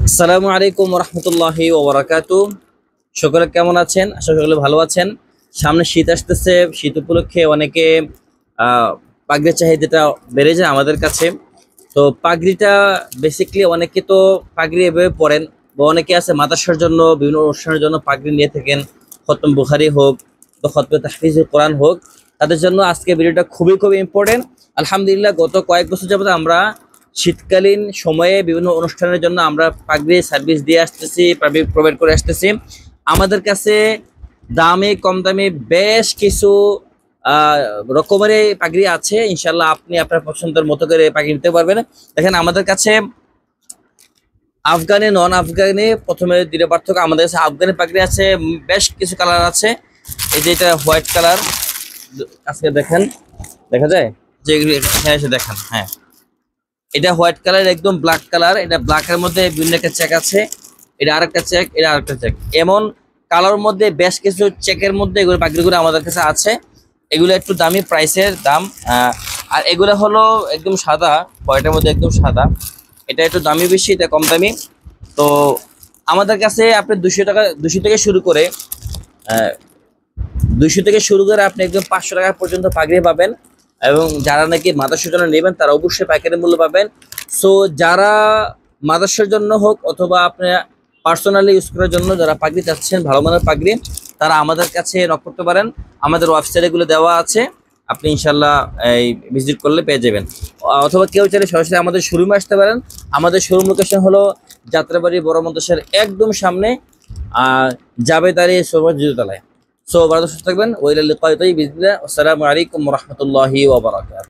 আসসালামু আলাইকুম রহমতুল্লাহি ওবরাকাতু। সকলে কেমন আছেন? আশা করি সকলে ভালো আছেন। সামনে শীত আসতেছে, শীত উপলক্ষে অনেকে পাগড়ির চাহিদাটা বেড়ে যায় আমাদের কাছে। তো পাগড়িটা বেসিকলি অনেকে তো পাগড়ি এভাবে পরেন, বা অনেকে আছে মাদ্রাসার জন্য বিভিন্ন অনুষ্ঠানের জন্য পাগড়ি নিয়ে থাকেন। খতম বুখারি হোক বা খতমে তাহফিজুল কোরআন হোক, তাদের জন্য আজকে ভিডিওটা খুবই খুবই ইম্পর্টেন্ট। আলহামদুলিল্লাহ, গত কয়েক বছর যাবত আমরা শীতকালীন সময়ে বিভিন্ন অনুষ্ঠানের জন্য আমরা পাগড়ি সার্ভিস দিয়ে আসতেছি, প্রোভাইড করে আসতেছি। আমাদের কাছে দামে কম দামে বেশ কিছু আহ রকমের পাগড়ি আছে। ইনশাল্লাহ আপনি আপনার পছন্দের মতো করে পাগড়ি নিতে পারবেন। দেখেন আমাদের কাছে আফগানি, নন আফগানি, প্রথমে দুটো পার্থক্য। আমাদের কাছে আফগানি পাগড়ি আছে, বেশ কিছু কালার আছে। এই যে এটা হোয়াইট কালার, আজকে দেখেন, দেখা যায় যে এখানে এসে দেখেন। হ্যাঁ, এটা হোয়াইট কালার, একদম ব্ল্যাক কালার। এটা ব্ল্যাকের মধ্যে বিভিন্ন একটা চেক আছে, এটা আরেকটা চেক, এটা আরেকটা চেক। এমন কালার মধ্যে বেশ কিছু চেকের মধ্যে এগুলো পাগড়িগুলো আমাদের কাছে আছে। এগুলো একটু দামি, প্রাইসের দাম। আর এগুলো হলো একদম সাদা, হোয়াইটের মধ্যে একদম সাদা। এটা একটু দামি বেশি, এটা কম দামি। তো আমাদের কাছে আপনি 200 টাকা, 200 থেকে শুরু করে আপনি একদম 500 টাকা পর্যন্ত পাগড়ি পাবেন। এবং যারা নাকি মাদ্রাসার জন্য নেবেন তারা অবশ্যই পাইকারি মূল্য পাবেন। সো যারা মাদ্রাসার জন্য হোক অথবা আপনি পার্সোনালি ইউজ করার জন্য যারা পাগড়ি চাচ্ছেন, ভালো মানের পাগড়ি, তারা আমাদের কাছে নক করতে পারেন। আমাদের ওয়েবসাইটে এগুলো দেওয়া আছে, আপনি ইনশাল্লাহ এই ভিজিট করলে পেয়ে যাবেন। অথবা কেউ চাইলে সরাসরি আমাদের শোরুমে আসতে পারেন। আমাদের শোরুম লোকেশন হলো যাত্রাবাড়ি বড় মাদ্রাসার একদম সামনে, জাবেদারি সরোবর জিরোতলায়। সো ভালো সুস্থ থাকবেন। ওয়াইলাল লিকাই বিইذنিল্লাহ। আসসালামু আলাইকুম ওয়া রাহমাতুল্লাহি ওয়া বারাকাতুহু।